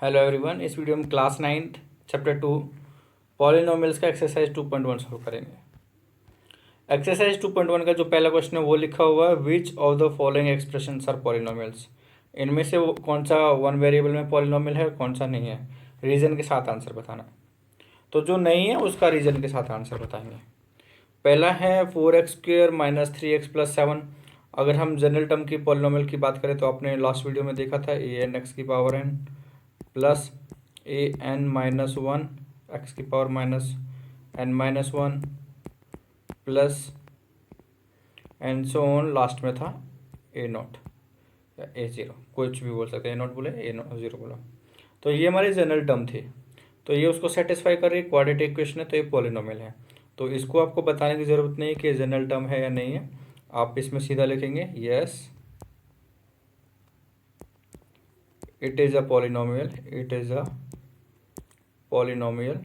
Hello everyone. इस video में class 9 chapter 2 polynomials का एक्सरसाइज 2.1 सॉल्व करेंगे। एक्सरसाइज 2.1 का जो पहला क्वेश्चन है वो लिखा हुआ है, which of the following expressions are polynomials. इनमें से वो कौन सा वन वेरिएबल में पॉलिनोमियल है, कौन सा नहीं है। रीजन के साथ आंसर बताना है। तो जो नहीं है उसका रीजन के साथ आंसर बताएंगे। पहला है 4x² माइनस 3x+7। अगर हम जनरल टर्म की पॉलिनोमियल की बात करें तो आपने लास्ट वीडियो में देखा था an x की power n plus an-1 x की power -n-1 plus and so on, last में था a0 या a0, कुछ भी बोल सकते हैं, a0 बोले a0 बोला। तो ये हमारी जनरल टर्म थी, तो ये उसको सेटिस्फाई कर रही है, क्वाड्रेटिक इक्वेशन है, तो ये पॉलिनोमियल है। तो इसको आपको बताने की ज़रूरत नहीं है कि जनरल टर्म है या नहीं है। आप इसमें सीधा लिखेंगे yes it is a polynomial, it is a polynomial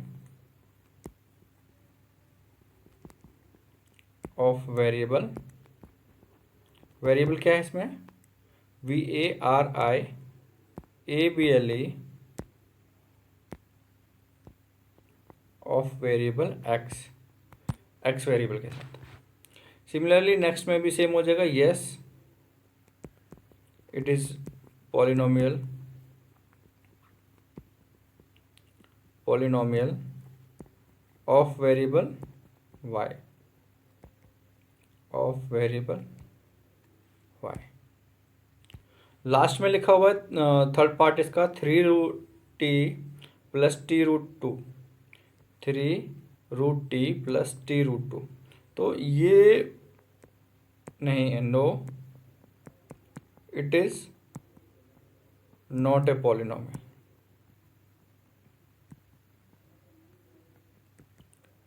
of variable. Variable क्या है इसमें, VARIABLE of variable X variable के साथ। सिमिलरली नेक्स्ट में भी सेम हो जाएगा, yes it is polynomial of variable Y, of variable Y. Last में लिखा हुआ है थर्ड पार्ट इसका, 3√t plus t√2, 3√t plus t√2। तो ये नहीं है, no it is not a polynomial.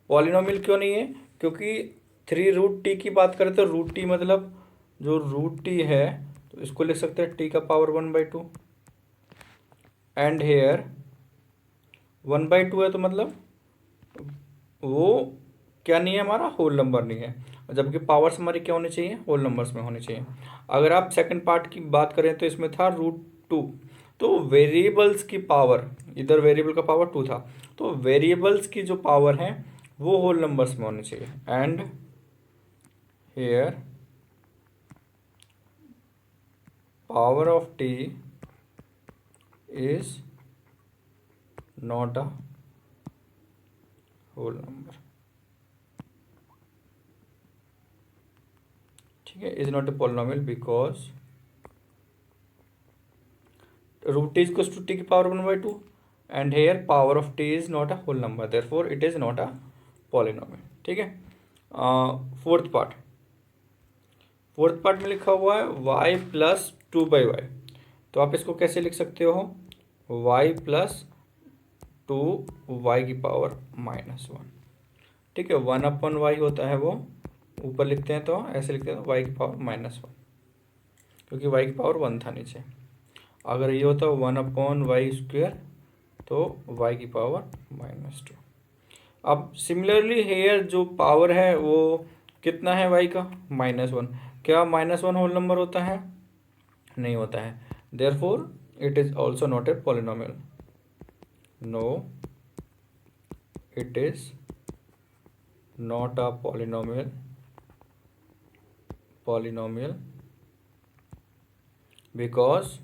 Polynomial क्यों नहीं है, क्योंकि 3√t की बात करें तो √t मतलब जो √t है, तो इसको लिख सकते हैं t का पावर 1/2, एंड हेयर 1/2 है, तो मतलब वो क्या नहीं है, हमारा होल नंबर नहीं है। जबकि पावर्स हमारी क्या होनी चाहिए, होल नंबर्स में होनी चाहिए। अगर आप सेकंड पार्ट की बात करें तो इसमें था √2, तो वेरिएबल्स की पावर, इधर वेरिएबल का पावर 2 था, तो वेरिएबल्स की जो पावर है वो होल नंबर्स में होनी चाहिए। And here power of t is not a whole number. ठीक है, is not a polynomial because √t is equals to t की power 1/2 and here power of t is not a whole number, therefore it is not a polynomial. ठीक है। Fourth part में लिखा हुआ है y plus 2/y। तो आप इसको कैसे लिख सकते हो, y प्लस 2y की पावर -1। ठीक है, 1/y होता है वो, ऊपर लिखते हैं तो ऐसे लिखते हैं, y की पावर -1, क्योंकि y की पावर 1 था नीचे। अगर ये होता 1/y², तो y की पावर -2। अब सिमिलरली हेयर जो पावर है वो कितना है y का, -1। क्या -1 होल नंबर होता है, नहीं होता है, therefore it is also not a polynomial. No it is not a polynomial because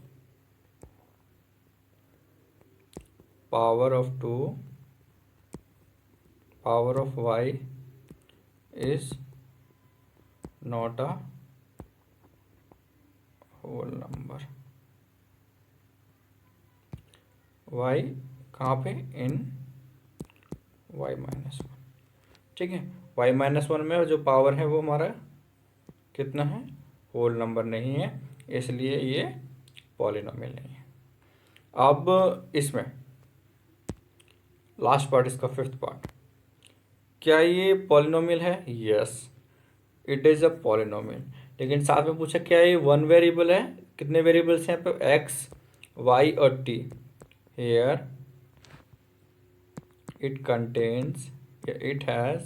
power of y is not a whole number। y कहाँ पे, इन y-1। ठीक है, y-1 में जो पावर है वो हमारा कितना है, होल नंबर नहीं है, इसलिए ये पॉलिनोमियल नहीं है। अब इसमें लास्ट पार्ट, इसका फिफ्थ पार्ट, क्या ये पॉलिनोमियल है, yes it is a polynomial. लेकिन साथ में पूछा क्या ये वन वेरिएबल है, कितने वेरिएबल्स हैं यहाँ पे, एक्स वाई और T. Here it contains, it has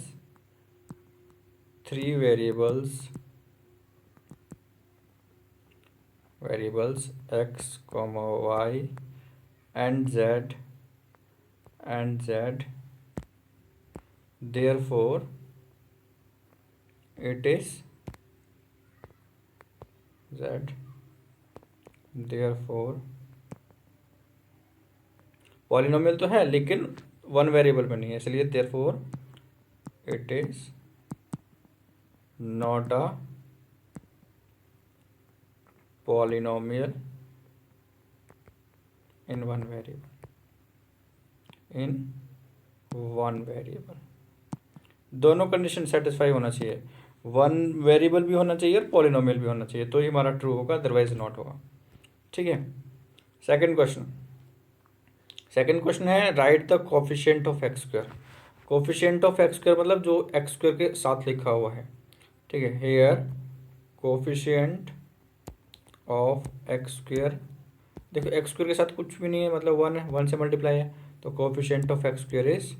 3 variables x, y and z, therefore it is z, therefore polynomial तो है लेकिन वन वेरिएबल में नहीं है, इसलिए therefore it is not a polynomial in one variable। दोनों कंडीशन सेटिस्फाई होना चाहिए, वन वेरिएबल भी होना चाहिए और पॉलिनोमियल भी होना चाहिए, तो ही हमारा ट्रू होगा, अदरवाइज नॉट होगा। ठीक है। सेकंड क्वेश्चन है right the coefficient of X square. Coefficient of X square मतलब जो एक्स स्क्वायर के साथ लिखा हुआ है। ठीक है, here coefficient of X square, देखो एक्स स्क्वायर के साथ कुछ भी नहीं है, मतलब वन है, वन से मल्टीप्लाई है, तो coefficient of X square is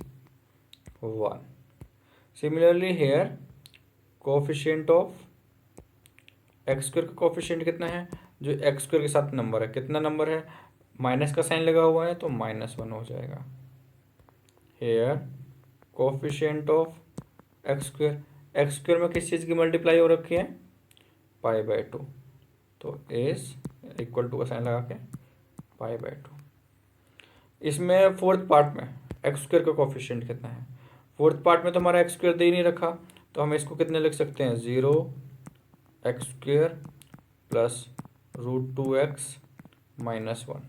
1। Similarly here coefficient of X square का कोफिशिएंट कितना है, जो एक्स स्क्वायर के साथ नंबर है, कितना नंबर है, माइनस का साइन लगा हुआ है तो -1 हो जाएगा। Here coefficient of X square में किस चीज़ की मल्टीप्लाई हो रखी है, π/2, तो इज इक्वल टू का साइन लगा के π/2। इसमें फोर्थ पार्ट में एक्स स्क्वायर का कोफिशिएंट कितना है, फोर्थ पार्ट में तो हमारा एक्स स्क्वायर दे ही नहीं रखा, तो हम इसको कितने लिख सकते हैं, 0x² प्लस √2x -1।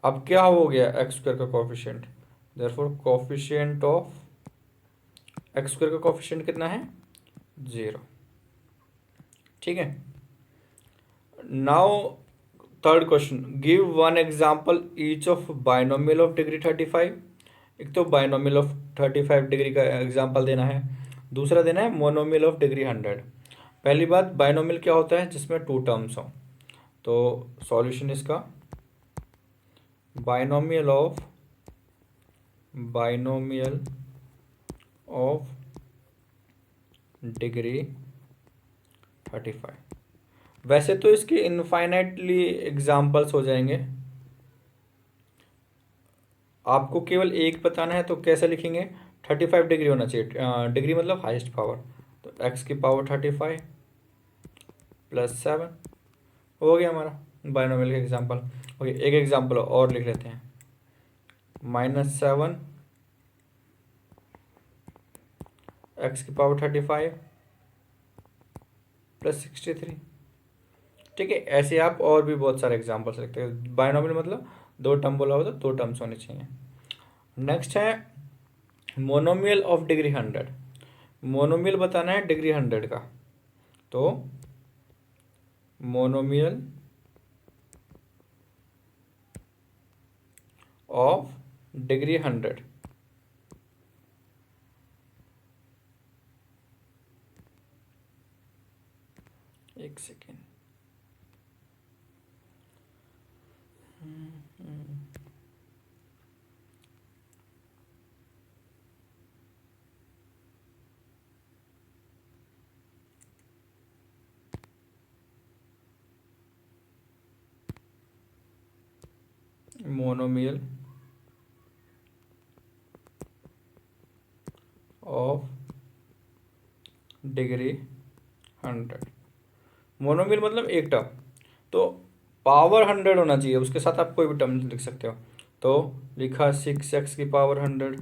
अब क्या हो गया एक्स स्क्वायर का coefficient, therefore coefficient of X square का कोफिशिएंट कितना है, 0। ठीक है। Now third question, give one example each of binomial of degree 35। एक तो बाइनोमियल ऑफ 35 डिग्री का एग्जांपल देना है, दूसरा देना है मोनोमियल ऑफ डिग्री 100। पहली बात, बाइनोमियल क्या होता है, जिसमें 2 टर्म्स हो, तो सॉल्यूशन इसका बाइनोमियल ऑफ डिग्री 35। वैसे तो इसके इनफाइनाइटली एग्जाम्पल्स हो जाएंगे, आपको केवल एक बताना है, तो कैसे लिखेंगे, 35 डिग्री होना चाहिए, डिग्री मतलब हाईएस्ट पावर, तो x की पावर 35 + 7 हो गया हमारा बाइनोमियल का एग्जाम्पल। ओके, एक एग्जाम्पल और लिख लेते हैं, -7 x की पावर 35 + 63। ठीक है, ऐसे आप और भी बहुत सारे एग्जाम्पल्स लिखते हैं। बाइनोमियल मतलब 2 टर्म बोला हो तो 2 टर्म्स होने चाहिए। नेक्स्ट है मोनोमियल ऑफ डिग्री 100। मोनोमियल बताना है डिग्री 100 का, तो मोनोमियल ऑफ डिग्री 100, एक second, monomial of degree 100। Monomial मतलब एक टर्म, तो पावर 100 होना चाहिए, उसके साथ आप कोई भी टर्म लिख सकते हो, तो लिखा 6x की पावर 100,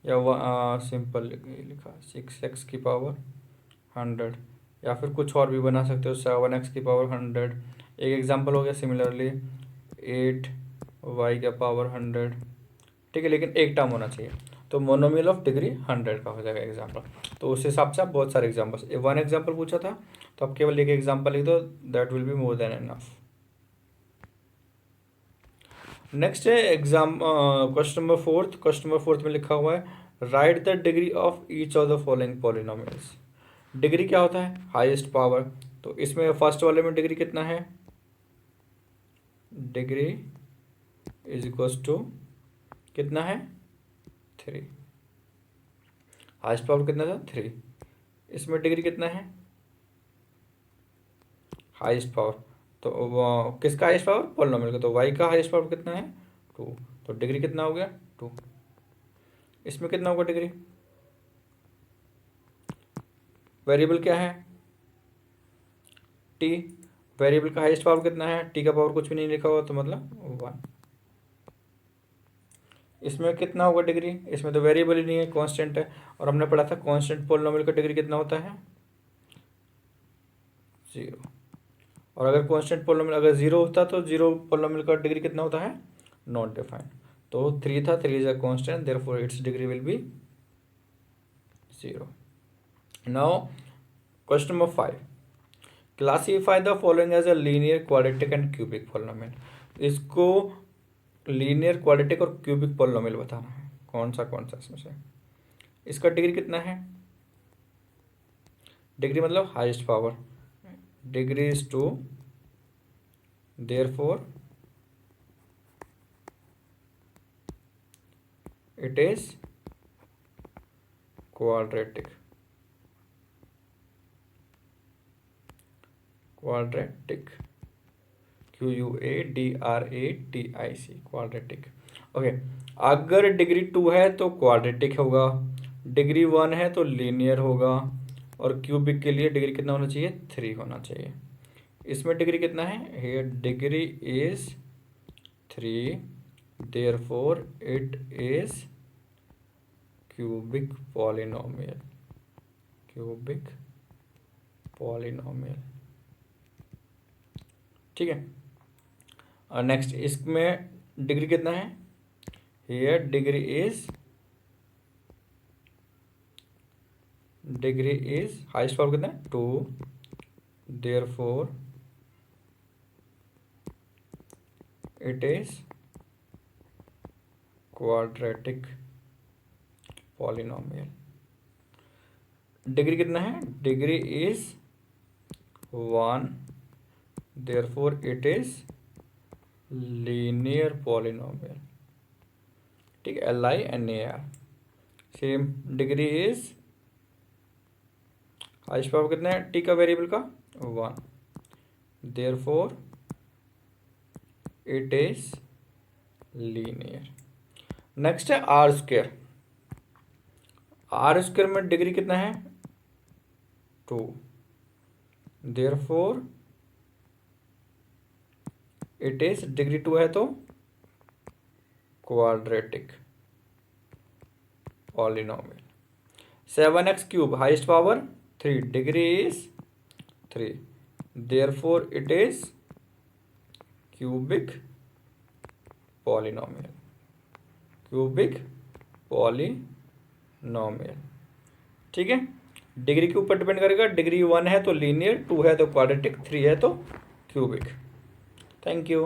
या सिंपल लिखा 6x की पावर 100, या फिर कुछ और भी बना सकते हो, 7x की पावर 100। एक एग्जांपल हो गया सिमिलरली 8y का पावर 100। ठीक है, लेकिन एक टर्म होना चाहिए, तो मोनोमियल ऑफ डिग्री 100 का हो जाएगा एग्जांपल। तो उस हिसाब से आप बहुत सारे एग्जांपल्स, वन एग्जांपल पूछा था तो आप केवल एक एग्जांपल लिख दो, that will be more than enough. Next है एग्जाम क्वेश्चन नंबर फोर्थ में लिखा हुआ है right the degree of each of the following polynomials. Degree क्या होता है, हाईएस्ट पावर, तो इसमें फर्स्ट वाले में डिग्री कितना है, डिग्री इज इक्वल्स टू कितना है, 3। हाईएस्ट पावर कितना था, 3। इसमें डिग्री कितना है, हाईएस्ट पावर, तो किसका हाईएस्ट पावर? पॉलिनोमियल का। तो वाई का हाईएस्ट पावर कितना है? 2। तो डिग्री कितना हो गया? 2। इसमें कितना होगा डिग्री? वेरिएबल क्या है? टी। वेरिएबल का हाईएस्ट पावर कितना है? टी का पावर कुछ भी नहीं लिखा हुआ, तो मतलब 1। इसमें कितना होगा डिग्री? इसमें तो वेरिएबल ही नहीं है, कांस्टेंट है। और हमने पढ़ा था कांस्टेंट पॉलिनोमियल का डिग्री कितना होता है? 0। और अगर कांस्टेंट पॉलिनोमियल अगर 0 होता तो 0 पॉलिनोमियल का डिग्री कितना होता है? Not defined. तो 3 था, 3 is a constant, therefore its degree will be 0। Now question number 5, classify the following as a linear, quadratic and cubic polynomial. इसको लीनियर, क्वाड्रेटिक और क्यूबिक पॉलिनोमियल बताना है, कौन सा इसमें से। इसका डिग्री कितना है? डिग्री मतलब highest power. Degree is 2, therefore it is quadratic. QUADRATIC, quadratic. Okay, अगर डिग्री 2 है तो क्वाड्रेटिक होगा, डिग्री 1 है तो लीनियर होगा, और क्यूबिक के लिए डिग्री कितना होना चाहिए? 3 होना चाहिए। इसमें डिग्री कितना है? Here degree is 3, therefore it is cubic polynomial. ठीक है। और नेक्स्ट इसमें डिग्री कितना है? Here degree is highest power कितना है? 2, therefore it is quadratic polynomial. Degree कितना है? Degree is 1, therefore it is linear polynomial. ठीक है, LINEAR। Same degree is highest power कितना है? टी का वेरिएबल का 1, therefore it is linear. Next है आर स्क्वायर। आर स्क्वायर में डिग्री कितना है? 2, देयरफॉर इट इज, डिग्री 2 है तो quadratic polynomial. 7x cube, highest power 3, degree is 3, therefore it is cubic polynomial. ठीक है, डिग्री के ऊपर डिपेंड करेगा। डिग्री 1 है तो लीनियर, 2 है तो क्वाड्रेटिक, 3 है तो क्यूबिक। Thank you.